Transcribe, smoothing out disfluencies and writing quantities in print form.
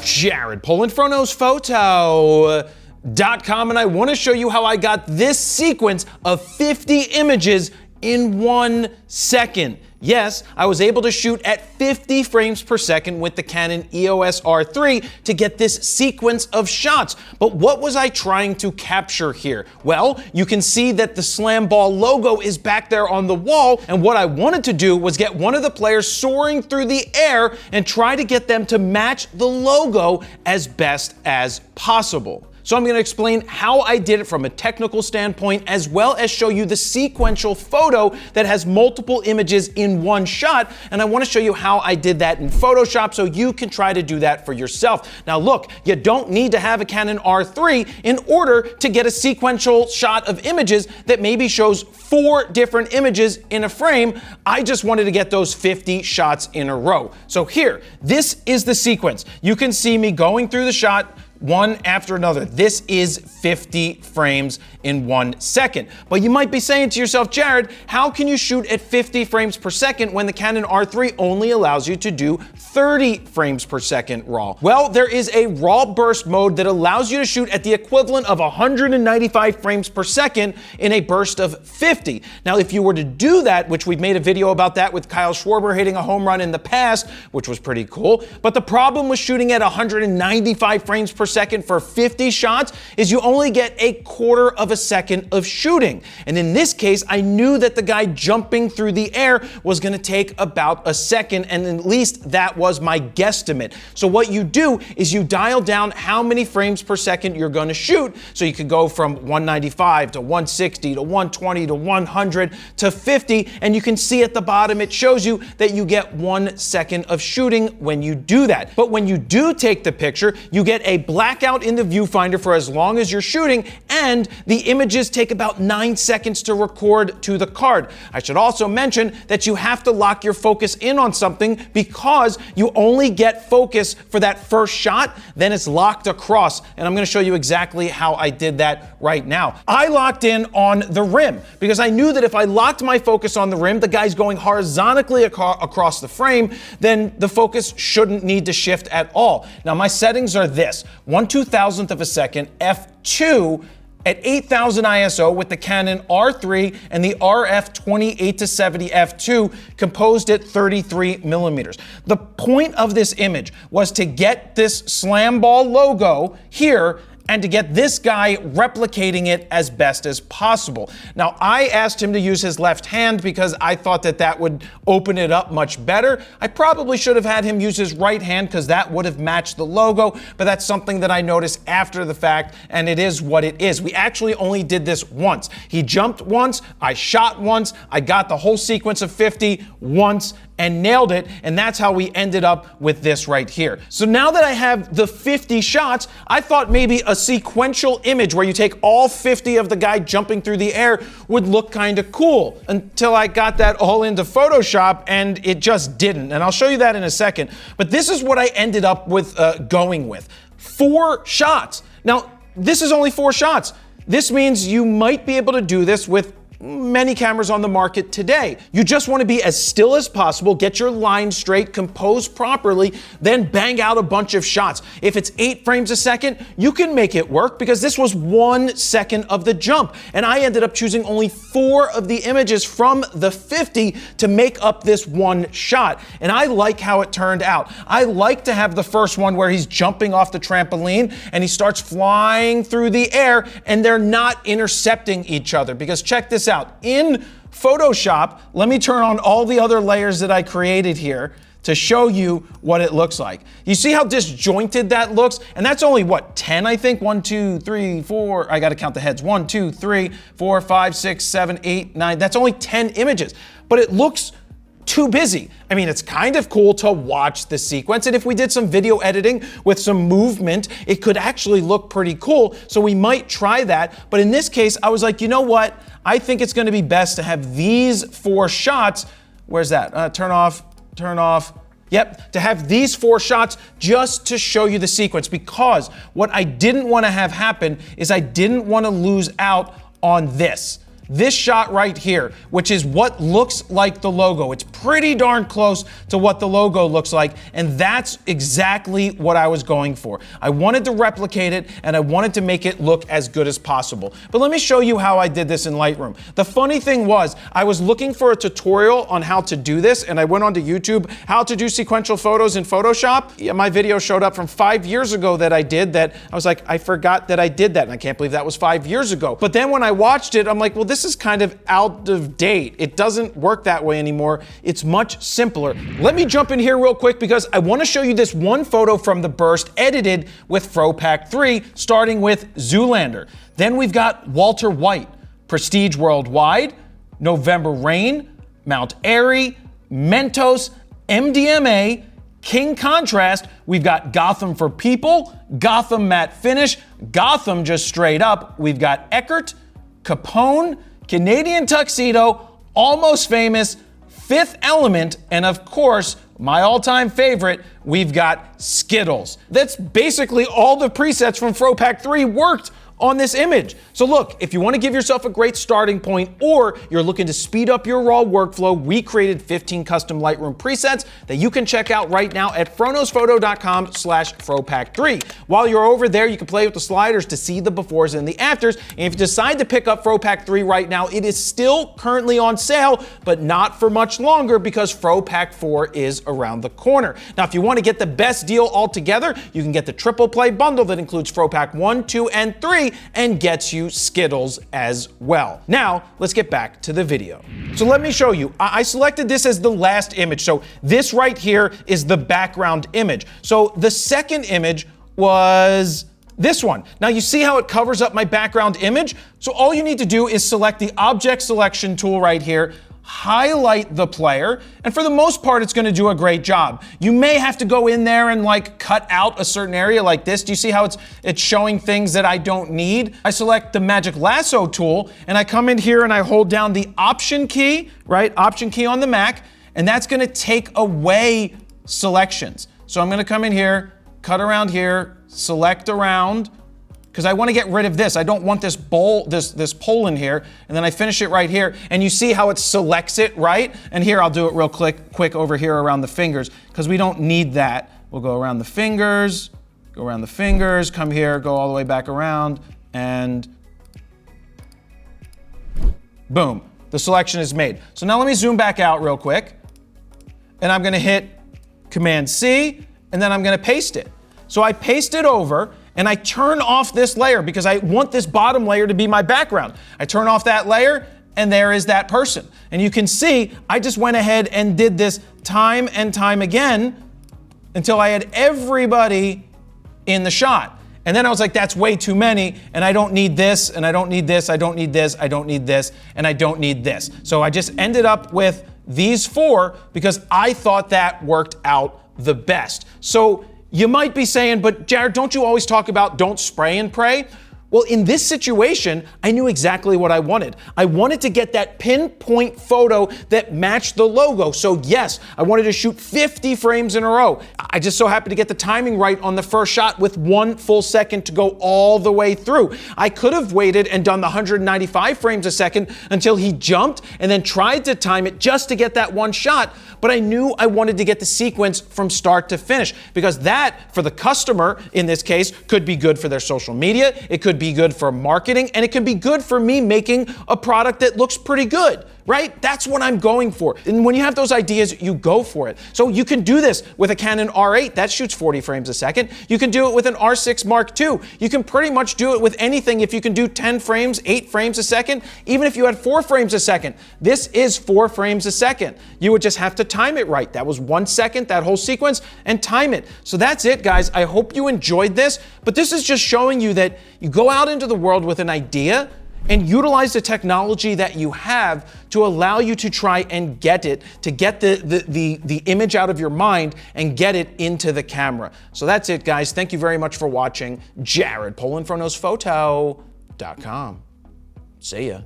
Jared, Polin, FroKnowsPhoto.com, and I want to show you how I got this sequence of 50 images in 1 second. Yes, I was able to shoot at 50 frames per second with the Canon EOS R3 to get this sequence of shots. But what was I trying to capture here? Well, you can see that the SlamBall logo is back there on the wall, and what I wanted to do was get one of the players soaring through the air and try to get them to match the logo as best as possible. So I'm going to explain how I did it from a technical standpoint, as well as show you the sequential photo that has multiple images in one shot. And I want to show you how I did that in Photoshop so you can try to do that for yourself. Now look, you don't need to have a Canon R3 in order to get a sequential shot of images that maybe shows 4 different images in a frame. I just wanted to get those 50 shots in a row. So here, this is the sequence. You can see me going through the shot, one after another. This is 50 frames in 1 second. But you might be saying to yourself, Jared, how can you shoot at 50 frames per second when the Canon R3 only allows you to do 30 frames per second RAW? Well, there is a RAW burst mode that allows you to shoot at the equivalent of 195 frames per second in a burst of 50. Now, if you were to do that, which we've made a video about that with Kyle Schwarber hitting a home run in the past, which was pretty cool, but the problem with shooting at 195 frames per second for 50 shots is you only get a quarter of a second of shooting. And in this case, I knew that the guy jumping through the air was going to take about a second, and at least that was my guesstimate. So what you do is you dial down how many frames per second you're going to shoot. So you could go from 195 to 160 to 120 to 100 to 50, and you can see at the bottom it shows you that you get 1 second of shooting when you do that. But when you do take the picture, you get a blackout in the viewfinder for as long as you're shooting, and the images take about 9 seconds to record to the card. I should also mention that you have to lock your focus in on something because you only get focus for that first shot, then it's locked across, and I'm going to show you exactly how I did that right now. I locked in on the rim because I knew that if I locked my focus on the rim, the guy's going horizontally across the frame, then the focus shouldn't need to shift at all. Now my settings are this: 1/2000th of a second, f2 at 8000 ISO with the Canon R3 and the RF 28-70 f2 composed at 33 millimeters. The point of this image was to get this SlamBall logo here and to get this guy replicating it as best as possible. Now, I asked him to use his left hand because I thought that that would open it up much better. I probably should have had him use his right hand because that would have matched the logo, but that's something that I noticed after the fact, and it is what it is. We actually only did this once. He jumped once, I shot once, I got the whole sequence of 50 once, and nailed it, and that's how we ended up with this right here. So now that I have the 50 shots, I thought maybe a sequential image where you take all 50 of the guy jumping through the air would look kind of cool, until I got that all into Photoshop, and it just didn't, and I'll show you that in a second. But this is what I ended up with going with. 4 shots. Now, this is only 4 shots. This means you might be able to do this with many cameras on the market today. You just want to be as still as possible, get your line straight, compose properly, then bang out a bunch of shots. If it's 8 frames a second, you can make it work because this was 1 second of the jump. And I ended up choosing only 4 of the images from the 50 to make up this one shot. And I like how it turned out. I like to have the first one where he's jumping off the trampoline and he starts flying through the air and they're not intercepting each other, because check this out. In Photoshop, let me turn on all the other layers that I created here to show you what it looks like. You see how disjointed that looks? And that's only, what, 10, I think? 1, 2, 3, 4, I gotta count the heads. 1, 2, 3, 4, 5, 6, 7, 8, 9. That's only 10 images, but it looks too busy. I mean, it's kind of cool to watch the sequence, and if we did some video editing with some movement, it could actually look pretty cool, so we might try that. But in this case, I was like, you know what? I think it's gonna be best to have these 4 shots. Where's that? Turn off. Yep, to have these 4 shots just to show you the sequence, because what I didn't wanna have happen is I didn't wanna lose out on this. this shot right here, which is what looks like the logo. It's pretty darn close to what the logo looks like, and that's exactly what I was going for. I wanted to replicate it, and I wanted to make it look as good as possible. But let me show you how I did this in Lightroom. The funny thing was, I was looking for a tutorial on how to do this, and I went onto YouTube, how to do sequential photos in Photoshop. Yeah, my video showed up from 5 years ago that I did that. I was like, I forgot that I did that, and I can't believe that was 5 years ago. But then when I watched it, I'm like, well, this is kind of out of date. It doesn't work that way anymore. It's much simpler. Let me jump in here real quick because I want to show you this one photo from the burst edited with FroPack 3, starting with Zoolander. Then we've got Walter White, Prestige Worldwide, November Rain, Mount Airy, Mentos, MDMA, King Contrast. We've got Gotham for People, Gotham Matte Finish, Gotham just straight up. We've got Eckert, Capone, Canadian Tuxedo, Almost Famous, Fifth Element, and of course, my all-time favorite, we've got Skittles. That's basically all the presets from FroPack 3 worked on this image. So look, if you want to give yourself a great starting point or you're looking to speed up your raw workflow, we created 15 custom Lightroom presets that you can check out right now at FroKnowsPhoto.com/FroPack3. While you're over there, you can play with the sliders to see the befores and the afters. And if you decide to pick up FroPack 3 right now, it is still currently on sale, but not for much longer because FroPack 4 is around the corner. Now, if you want to get the best deal altogether, you can get the triple play bundle that includes FroPack 1, 2, and 3, and gets you Skittles as well. Now, let's get back to the video. So let me show you. I selected this as the last image. So this right here is the background image. So the second image was this one. Now you see how it covers up my background image? So all you need to do is select the object selection tool right here, highlight the player, and for the most part, it's going to do a great job. You may have to go in there and like cut out a certain area like this. Do you see how it's showing things that I don't need? I select the Magic Lasso tool, and I come in here and I hold down the Option key, right? Option key on the Mac, and that's going to take away selections. So I'm going to come in here, cut around here, select around, because I want to get rid of this. I don't want this bowl, this Polin here, and then I finish it right here, and you see how it selects it, right? And here, I'll do it real quick over here around the fingers, because we don't need that. We'll go around the fingers, come here, go all the way back around, and boom, the selection is made. So now let me zoom back out real quick, and I'm gonna hit Command-C, and then I'm gonna paste it. So I paste it over, and I turn off this layer because I want this bottom layer to be my background. I turn off that layer, and there is that person. And you can see, I just went ahead and did this time and time again until I had everybody in the shot. And then I was like, that's way too many, and I don't need this, and I don't need this, I don't need this, I don't need this, and I don't need this. So I just ended up with these 4 because I thought that worked out the best. So you might be saying, but Jared, don't you always talk about don't spray and pray? Well, in this situation, I knew exactly what I wanted. I wanted to get that pinpoint photo that matched the logo. So yes, I wanted to shoot 50 frames in a row. I just so happened to get the timing right on the first shot with 1 full second to go all the way through. I could have waited and done the 195 frames a second until he jumped and then tried to time it just to get that one shot. But I knew I wanted to get the sequence from start to finish because that, for the customer in this case, could be good for their social media. It could be good for marketing, and it can be good for me making a product that looks pretty good, right? That's what I'm going for. And when you have those ideas, you go for it. So you can do this with a Canon R8 that shoots 40 frames a second. You can do it with an R6 Mark II. You can pretty much do it with anything if you can do 10 frames, 8 frames a second, even if you had 4 frames a second. This is 4 frames a second. You would just have to time it right. That was 1 second, that whole sequence, and time it. So that's it, guys. I hope you enjoyed this, but this is just showing you that you go out into the world with an idea and utilize the technology that you have to allow you to try and get it, to get the image out of your mind and get it into the camera. So that's it, guys. Thank you very much for watching. Jared, Polin, FroKnowsPhoto.com. See ya.